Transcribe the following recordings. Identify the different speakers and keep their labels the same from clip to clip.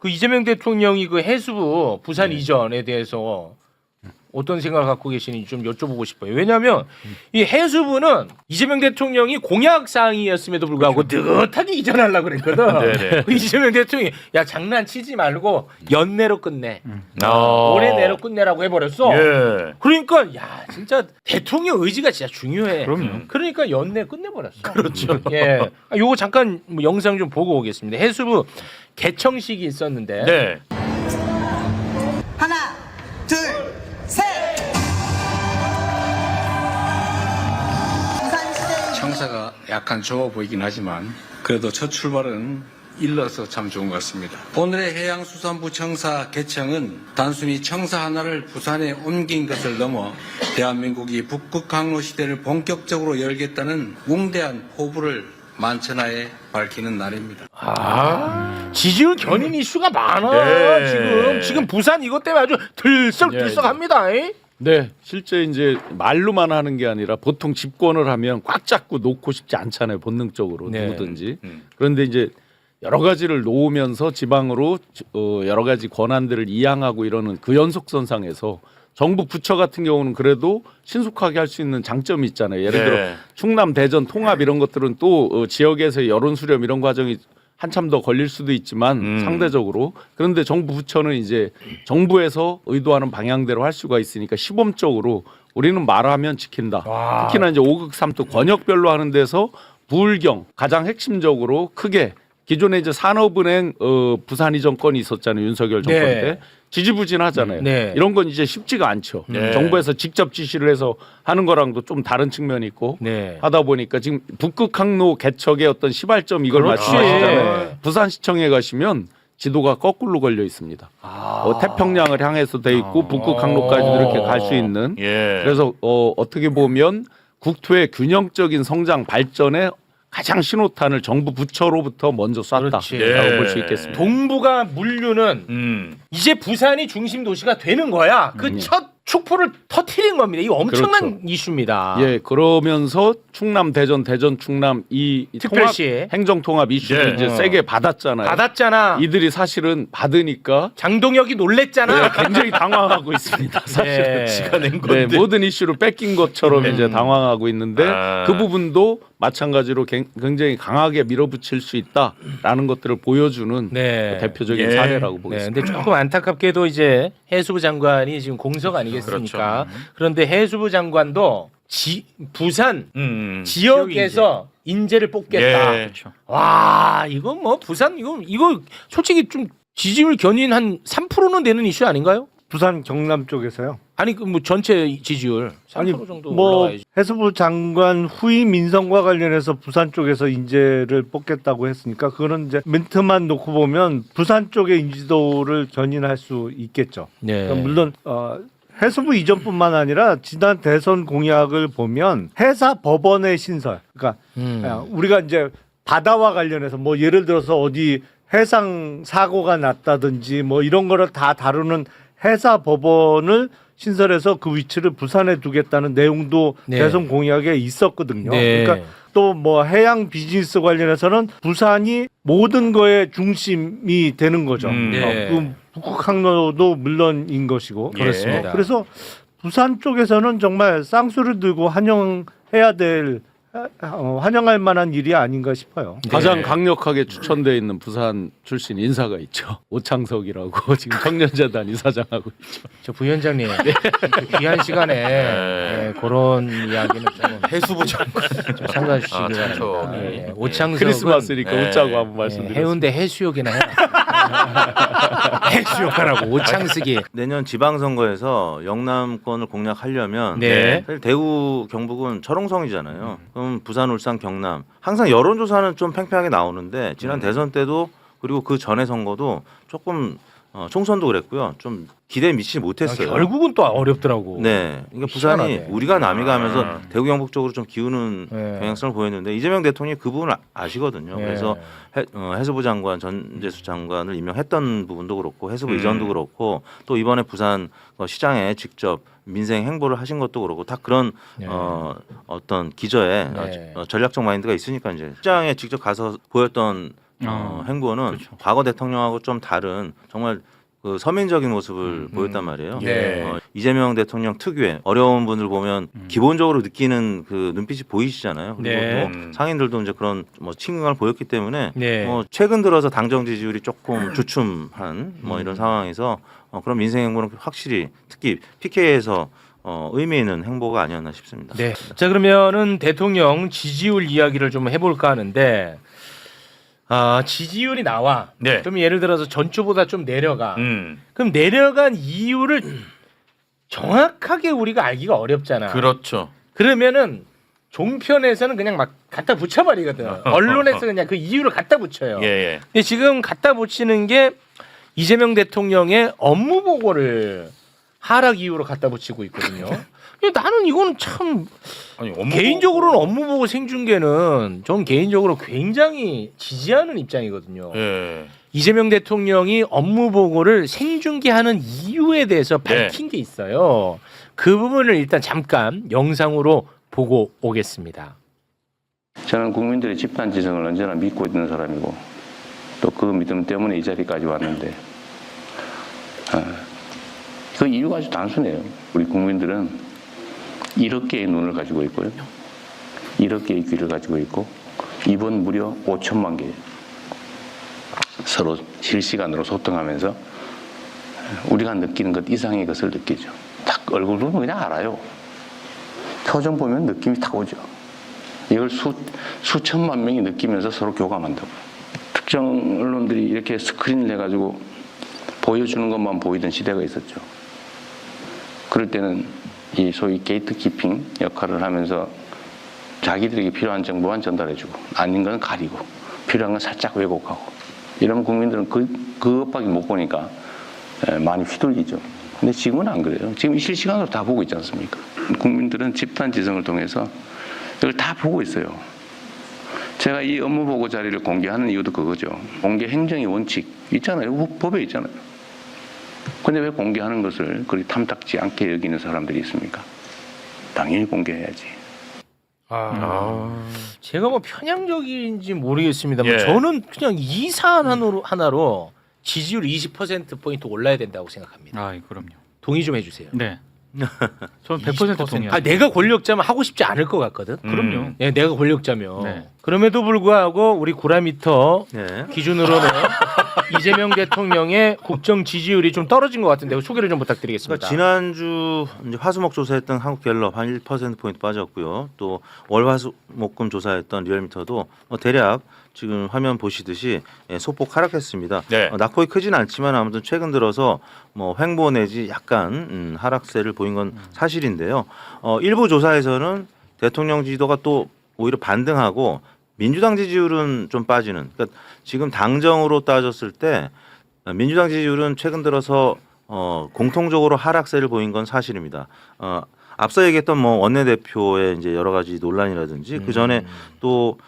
Speaker 1: 그 이재명 대통령이 그 해수부 부산 이전에 대해서 어떤 생각을 갖고 계시는지 좀 여쭤보고 싶어요. 왜냐하면 이 해수부는 이재명 대통령이 공약 사항이었음에도 불구하고 느긋하게 이전하려고 그랬거든. 그 이재명 대통령이 야 장난치지 말고 연내로 끝내. 올해 내로 끝내라고 해버렸어.
Speaker 2: 예.
Speaker 1: 그러니까 야 진짜 대통령 의지가 진짜 중요해.
Speaker 2: 그럼요.
Speaker 1: 그러니까 연내 끝내버렸어. 그렇죠. 예. 요거 잠깐 뭐 영상 좀 보고 오겠습니다. 해수부 개청식이 있었는데.
Speaker 2: 네.
Speaker 3: 하나, 둘, 셋. 부산시대
Speaker 4: 청사가 약간 좁아 보이긴 하지만 그래도 첫 출발은 일러서 참 좋은 것 같습니다. 오늘의 해양수산부 청사 개청은 단순히 청사 하나를 부산에 옮긴 것을 넘어 대한민국이 북극 항로 시대를 본격적으로 열겠다는 웅대한 포부를 만천하에 밝히는 날입니다.
Speaker 1: 지지율 견인 이슈가 많아.
Speaker 2: 네.
Speaker 1: 지금 부산 이것 때문에 아주 들썩들썩합니다.
Speaker 5: 네, 실제 이제 말로만 하는 게 아니라 보통 집권을 하면 꽉 잡고 놓고 싶지 않잖아요, 본능적으로
Speaker 1: 네.
Speaker 5: 누구든지. 그런데 이제 여러 가지를 놓으면서 지방으로 여러 가지 권한들을 이양하고 이러는 그 연속선상에서 정부 부처 같은 경우는 그래도 신속하게 할 수 있는 장점이 있잖아요. 예를 들어
Speaker 2: 네.
Speaker 5: 충남, 대전, 통합 이런 것들은 또 지역에서 여론 수렴 이런 과정이 한참 더 걸릴 수도 있지만 상대적으로 그런데 정부 부처는 이제 정부에서 의도하는 방향대로 할 수가 있으니까 시범적으로 우리는 말하면 지킨다. 특히나 이제 5극 3도 권역별로 하는 데서 부울경 가장 핵심적으로 크게 기존에 이제 산업은행 부산 이전 건이 있었잖아요. 윤석열 정권
Speaker 1: 네.
Speaker 5: 때. 지지부진하잖아요.
Speaker 1: 네.
Speaker 5: 이런 건 이제 쉽지가 않죠.
Speaker 2: 네.
Speaker 5: 정부에서 직접 지시를 해서 하는 거랑도 좀 다른 측면이 있고
Speaker 1: 네.
Speaker 5: 하다 보니까 지금 북극 항로 개척의 어떤 시발점 이걸
Speaker 1: 그렇지.
Speaker 5: 말씀하시잖아요. 부산시청에 가시면 지도가 거꾸로 걸려 있습니다. 태평양을 향해서 돼 있고 북극 항로까지 이렇게 갈 수 있는.
Speaker 2: 예.
Speaker 5: 그래서 어떻게 보면 국토의 균형적인 성장 발전에 가장 신호탄을 정부 부처로부터 먼저 쐈다라고
Speaker 1: 그렇지.
Speaker 2: 예.
Speaker 5: 볼 수 있겠습니다.
Speaker 1: 동부가 물류는 이제 부산이 중심 도시가 되는 거야. 그 첫 축포를 터트린 겁니다. 이 엄청난
Speaker 5: 그렇죠.
Speaker 1: 이슈입니다.
Speaker 5: 예, 그러면서 충남, 대전, 충남 이
Speaker 1: 특별시.
Speaker 5: 행정 통합 이슈를
Speaker 2: 예.
Speaker 5: 이제 세게 받았잖아요.
Speaker 1: 받았잖아.
Speaker 5: 이들이 사실은 받으니까
Speaker 1: 장동혁이 놀랬잖아.
Speaker 5: 굉장히 당황하고 있습니다. 사실은
Speaker 1: 네.
Speaker 2: 지가 낸
Speaker 5: 네,
Speaker 2: 건데.
Speaker 5: 모든 이슈를 뺏긴 것처럼 이제 당황하고 있는데
Speaker 2: 아.
Speaker 5: 그 부분도 마찬가지로 굉장히 강하게 밀어붙일 수 있다라는 것들을 보여주는
Speaker 1: 네.
Speaker 5: 대표적인
Speaker 2: 예.
Speaker 5: 사례라고
Speaker 1: 네,
Speaker 5: 보겠습니다.
Speaker 1: 근데 조금 안타깝게도 이제 해수부 장관이 지금 공석 아니겠습니까? 그런데 해수부 장관도 부산 지역에서 인재를 뽑겠다.
Speaker 2: 예.
Speaker 1: 와, 이건 뭐 부산 이거 솔직히 좀 지지율 견인 한 3%는 되는 이슈 아닌가요?
Speaker 6: 부산 경남 쪽에서요.
Speaker 1: 아니 그 뭐 전체 지지율 3%
Speaker 6: 아니
Speaker 1: 정도
Speaker 6: 뭐
Speaker 1: 올라가야지.
Speaker 6: 해수부 장관 후임 인선과 관련해서 부산 쪽에서 인재를 뽑겠다고 했으니까 그거는 이제 멘트만 놓고 보면 부산 쪽의 인지도를 견인할 수 있겠죠.
Speaker 1: 네.
Speaker 6: 그러니까 물론 해수부 이전뿐만 아니라 지난 대선 공약을 보면 해사 법원의 신설. 그러니까 우리가 이제 바다와 관련해서 뭐 예를 들어서 어디 해상 사고가 났다든지 뭐 이런 거를 다 다루는 해사 법원을 신설해서 그 위치를 부산에 두겠다는 내용도
Speaker 1: 네.
Speaker 6: 대선 공약에 있었거든요.
Speaker 1: 네.
Speaker 6: 그러니까 또 뭐 해양 비즈니스 관련해서는 부산이 모든 거의 중심이 되는 거죠.
Speaker 1: 네.
Speaker 6: 그 북극 항로도 물론인 것이고
Speaker 1: 그렇습니다.
Speaker 6: 그래서 부산 쪽에서는 정말 쌍수를 들고 환영해야 될 환영할 만한 일이 아닌가 싶어요.
Speaker 5: 가장 강력하게 추천돼 있는 부산 출신 인사가 있죠. 오창석이라고 지금 청년재단 이사장하고 있죠.
Speaker 1: 저 부위원장님 귀한 시간에 네, 그런 이야기는 좀
Speaker 2: 해수부 장관.
Speaker 1: 좀 삼가 주시기 바랍니다.
Speaker 2: 참석이.
Speaker 1: 네, 오창석은
Speaker 5: 크리스마스니까
Speaker 2: 네.
Speaker 5: 웃자고 한번
Speaker 1: 네,
Speaker 5: 말씀드렸습니다.
Speaker 1: 해운대 해수욕이나 해라. 해수욕하라고 오창석이.
Speaker 7: 내년 지방선거에서 영남권을 공략하려면
Speaker 1: 네.
Speaker 7: 사실 대구, 경북은 철옹성이잖아요. 그럼 부산, 울산, 경남 항상 여론조사는 좀 팽팽하게 나오는데 지난 대선 때도 그리고 그 전에 선거도 조금 총선도 그랬고요. 좀 기대에 미치지 못했어요.
Speaker 1: 결국은 또 어렵더라고.
Speaker 7: 네, 그러니까 부산이
Speaker 1: 희한하네.
Speaker 7: 우리가 남이가 하면서 대구 경북 쪽으로 좀 기우는
Speaker 1: 네.
Speaker 7: 경향성을 보였는데 이재명 대통령이 그 부분을 아시거든요.
Speaker 1: 네.
Speaker 7: 그래서 해수부 장관 전재수 장관을 임명했던 부분도 그렇고 해수부 이전도 그렇고 또 이번에 부산 시장에 직접 민생 행보를 하신 것도 그렇고 다 그런
Speaker 1: 네.
Speaker 7: 어떤 기저에
Speaker 1: 네.
Speaker 7: 전략적 마인드가 있으니까 이제 시장에 직접 가서 보였던 행보는 과거 대통령하고 좀 다른 정말 그 서민적인 모습을 보였단 말이에요.
Speaker 1: 네.
Speaker 7: 이재명 대통령 특유의 어려운 분들 보면 기본적으로 느끼는 그 눈빛이 보이시잖아요. 그리고
Speaker 1: 네.
Speaker 7: 또 상인들도 이제 그런 뭐 친근감을 보였기 때문에
Speaker 1: 네.
Speaker 7: 최근 들어서 당정 지지율이 조금 주춤한 뭐 이런 상황에서 그런 민생 행보는 확실히 특히 PK에서 의미 있는 행보가 아니었나 싶습니다.
Speaker 1: 네. 자 그러면은 대통령 지지율 이야기를 좀 해볼까 하는데 지지율이 나와.
Speaker 2: 네.
Speaker 1: 그럼 예를 들어서 전주보다 좀 내려가.
Speaker 2: 음.
Speaker 1: 그럼 내려간 이유를 정확하게 우리가 알기가 어렵잖아.
Speaker 2: 그렇죠.
Speaker 1: 그러면은 종편에서는 그냥 막 갖다 붙여버리거든. 언론에서 그냥 그 이유를 갖다 붙여요.
Speaker 2: 예, 예.
Speaker 1: 근데 지금 갖다 붙이는 게 이재명 대통령의 업무 보고를 하락 이유로 갖다 붙이고 있거든요. 근데 나는 이건 참
Speaker 2: 아니, 업무
Speaker 1: 개인적으로는 업무 보고 생중계는 전 개인적으로 굉장히 지지하는 입장이거든요.
Speaker 2: 예.
Speaker 1: 이재명 대통령이 업무 보고를 생중계하는 이유에 대해서 밝힌 게 있어요. 그 부분을 일단 잠깐 영상으로 보고 오겠습니다.
Speaker 8: 저는 국민들의 집단 지성을 언제나 믿고 있는 사람이고 또 그 믿음 때문에 이 자리까지 왔는데 그 이유가 아주 단순해요. 우리 국민들은 1억 개의 눈을 가지고 있고요. 1억 개의 귀를 가지고 있고 입은 무려 5천만 개. 서로 실시간으로 소통하면서 우리가 느끼는 것 이상의 것을 느끼죠. 딱 얼굴 보면 그냥 알아요. 표정 보면 느낌이 딱 오죠. 이걸 수천만 명이 느끼면서 서로 교감한다고. 특정 언론들이 이렇게 스크린을 해가지고 보여주는 것만 보이던 시대가 있었죠. 그럴 때는 이 소위 게이트키핑 역할을 하면서 자기들에게 필요한 정보만 전달해주고 아닌 건 가리고 필요한 건 살짝 왜곡하고 이러면 국민들은 그것밖에 못 보니까 많이 휘둘리죠. 근데 지금은 안 그래요. 지금 실시간으로 다 보고 있지 않습니까? 국민들은 집단 지성을 통해서 이걸 다 보고 있어요. 제가 이 업무 보고 자리를 공개하는 이유도 그거죠. 공개 행정의 원칙 있잖아요. 법에 있잖아요. 근데 왜 공개하는 것을 그리 탐탁지 않게 여기는 사람들이 있습니까? 당연히 공개해야지.
Speaker 1: 제가 뭐 편향적인지 모르겠습니다만
Speaker 2: 예.
Speaker 1: 저는 그냥 이 사안 하나로 지지율 20%포인트 올라야 된다고 생각합니다.
Speaker 9: 아, 그럼요.
Speaker 1: 동의 좀 해주세요.
Speaker 9: 네. 저는 100% 동의합니다.
Speaker 1: 내가 권력자면 하고 싶지 않을 것 같거든.
Speaker 9: 그럼요.
Speaker 1: 네, 내가 권력자면.
Speaker 9: 네.
Speaker 1: 그럼에도 불구하고 우리 구라미터
Speaker 7: 네.
Speaker 1: 기준으로는 이재명 대통령의 국정 지지율이 좀 떨어진 것 같은데 소개를 좀 부탁드리겠습니다.
Speaker 7: 그러니까 지난주 이제 화수목 조사했던 한국갤럽 한 1%포인트 빠졌고요. 또 월화수목금 조사했던 리얼미터도 대략 지금 화면 보시듯이 소폭 하락했습니다.
Speaker 2: 네.
Speaker 7: 낙폭이 크진 않지만 아무튼 최근 들어서 뭐 횡보 내지 약간 하락세를 보인 건 사실인데요. 일부 조사에서는 대통령 지지도가 또 오히려 반등하고 민주당 지지율은 좀 빠지는. 그러니까 지금 당정으로 따졌을 때 민주당 지지율은 최근 들어서 공통적으로 하락세를 보인 건 사실입니다. 앞서 얘기했던 뭐 원내대표의 이제 여러 가지 논란이라든지 그 전에 또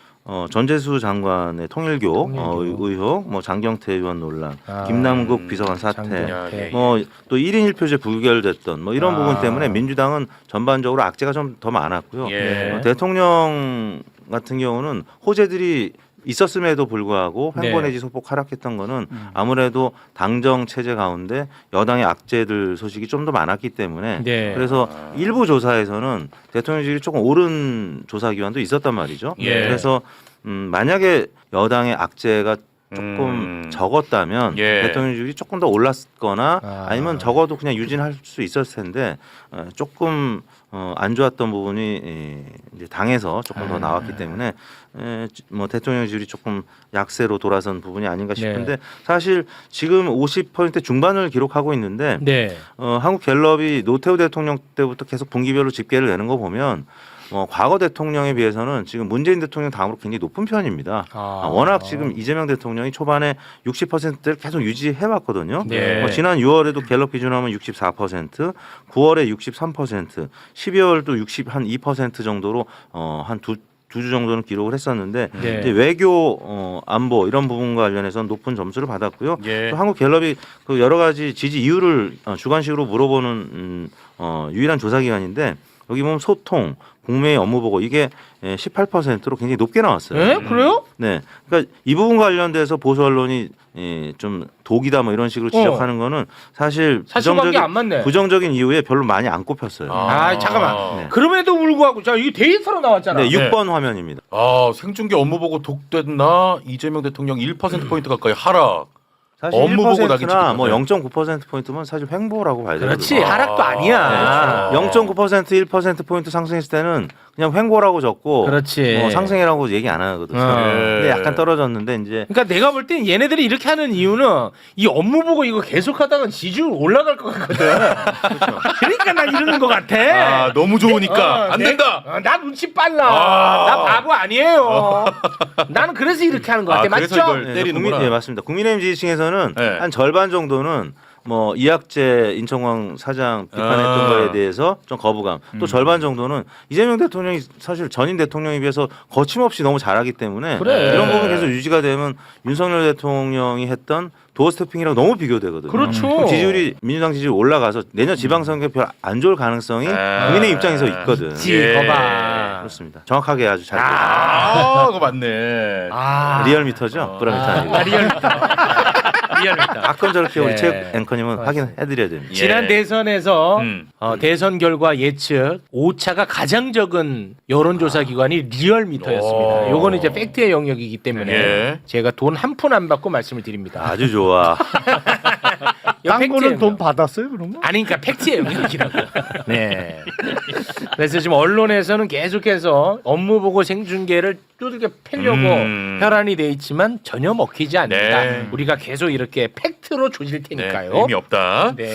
Speaker 7: 전재수 장관의 통일교 의혹, 뭐 장경태 의원 논란, 김남국 비서관 사퇴,
Speaker 1: 장경태.
Speaker 7: 뭐 또 1인 1표제 부결됐던 뭐 이런 부분 때문에 민주당은 전반적으로 악재가 좀 더 많았고요.
Speaker 2: 예.
Speaker 7: 대통령 같은 경우는 호재들이 있었음에도 불구하고 횡보
Speaker 1: 네.
Speaker 7: 내지 소폭 하락했던 거는 아무래도 당정 체제 가운데 여당의 악재들 소식이 좀 더 많았기 때문에
Speaker 1: 네.
Speaker 7: 그래서 일부 조사에서는 대통령 지지율이 조금 오른 조사 기관도 있었단 말이죠.
Speaker 2: 예.
Speaker 7: 그래서 만약에 여당의 악재가 조금 적었다면
Speaker 2: 예.
Speaker 7: 대통령 지지율이 조금 더 올랐거나 아니면 적어도 그냥 유진할 수 있었을 텐데 조금 안 좋았던 부분이 이제 당에서 조금 더 나왔기 때문에 뭐 대통령 지지율이 조금 약세로 돌아선 부분이 아닌가 싶은데 사실 지금 50% 중반을 기록하고 있는데
Speaker 1: 네.
Speaker 7: 한국갤럽이 노태우 대통령 때부터 계속 분기별로 집계를 내는 거 보면 과거 대통령에 비해서는 지금 문재인 대통령 다음으로 굉장히 높은 편입니다. 워낙 지금 이재명 대통령이 초반에 60%를 계속 유지해 왔거든요.
Speaker 1: 네.
Speaker 7: 지난 6월에도 갤럽 기준하면 64%, 9월에 63%, 12월도 62% 정도로 한 두 주 정도는 기록을 했었는데
Speaker 1: 네.
Speaker 7: 이제 외교 안보 이런 부분과 관련해서는 높은 점수를 받았고요.
Speaker 2: 예.
Speaker 7: 또 한국갤럽이 그 여러 가지 지지 이유를 주관식으로 물어보는 유일한 조사기관인데 여기 보면 소통, 국민의 업무 보고 이게 18%로 굉장히 높게 나왔어요.
Speaker 1: 네? 그래요?
Speaker 7: 네, 그러니까 이 부분 관련돼서 보수 언론이 좀 독이다 뭐 이런 식으로 지적하는 거는 사실
Speaker 1: 사실관계 안 맞네.
Speaker 7: 부정적인 이유에 별로 많이 안 꼽혔어요.
Speaker 1: 아, 잠깐만.
Speaker 7: 네.
Speaker 1: 그럼에도 불구하고 자, 이게 데이터로 나왔잖아.
Speaker 7: 네, 6번 화면입니다.
Speaker 2: 생중계 업무 보고 독됐나 이재명 대통령 1%포인트 가까이 하락.
Speaker 7: 사실
Speaker 2: 업무 보고
Speaker 7: 1%나 뭐
Speaker 2: 낙인
Speaker 7: 0.9%포인트면 사실 횡보라고 봐야 되거든요.
Speaker 1: 그렇지. 하락도 아니야.
Speaker 7: 0.9% 1%포인트 상승했을 때는 그냥 횡보라고 적고
Speaker 1: 그렇지.
Speaker 7: 뭐 상승이라고 얘기 안 하거든요. 근데 약간 떨어졌는데 이제
Speaker 1: 그러니까 내가 볼 땐 얘네들이 이렇게 하는 이유는 이 업무 보고 이거 계속하다가 지지율 올라갈 것 같거든. 그러니까 나 이러는 것 같아.
Speaker 2: 너무 좋으니까 안 된다.
Speaker 1: 나 눈치 빨라. 나 바보 아니에요. 나는 그래서 이렇게 하는 것 같아.
Speaker 2: 그래서
Speaker 1: 맞죠?
Speaker 2: 이걸 때리는구나.
Speaker 7: 네, 맞습니다. 국민의힘 지지층에서는
Speaker 2: 네.
Speaker 7: 한 절반 정도는 뭐 이학재 인천광 사장 비판했던 거에 대해서 좀 거부감. 또 절반 정도는 이재명 대통령이 사실 전임 대통령에 비해서 거침없이 너무 잘하기 때문에
Speaker 1: 그래.
Speaker 7: 이런 부분 계속 유지가 되면 윤석열 대통령이 했던 도어 스태핑이랑 너무 비교되거든요.
Speaker 1: 그렇죠.
Speaker 7: 그럼 지지율이 민주당 지지율 올라가서 내년 지방선거 별 안 좋을 가능성이 국민의 입장에서 있거든.
Speaker 1: 그렇지. 거봐.
Speaker 7: 그렇습니다. 정확하게 아주 잘.
Speaker 2: 그거 맞네.
Speaker 7: 리얼미터죠? 브라미터 아니고.
Speaker 1: 리얼미터.
Speaker 7: 가끔 저렇게 우리
Speaker 1: 네.
Speaker 7: 체육 앵커님은 확인해드려야 됩니다.
Speaker 1: 지난 대선에서
Speaker 2: 음.
Speaker 1: 대선 결과 예측 오차가 가장 적은 여론조사 기관이 리얼미터였습니다. 요거는 이제 팩트의 영역이기 때문에
Speaker 2: 예.
Speaker 1: 제가 돈 한 푼 안 받고 말씀을 드립니다.
Speaker 7: 아주 좋아.
Speaker 1: 이거
Speaker 6: 딴
Speaker 1: 팩트의
Speaker 6: 거는 돈
Speaker 1: 영역.
Speaker 6: 받았어요 그러면?
Speaker 1: 아니 그러니까 팩트의 영역이라고. 네. 그래서 지금 언론에서는 계속해서 업무 보고 생중계를 두들겨 패려고 혈안이 돼 있지만 전혀 먹히지 않는다.
Speaker 2: 네.
Speaker 1: 우리가 계속 이렇게 팩트로 조질
Speaker 2: 네,
Speaker 1: 테니까요.
Speaker 2: 의미 없다.
Speaker 1: 네.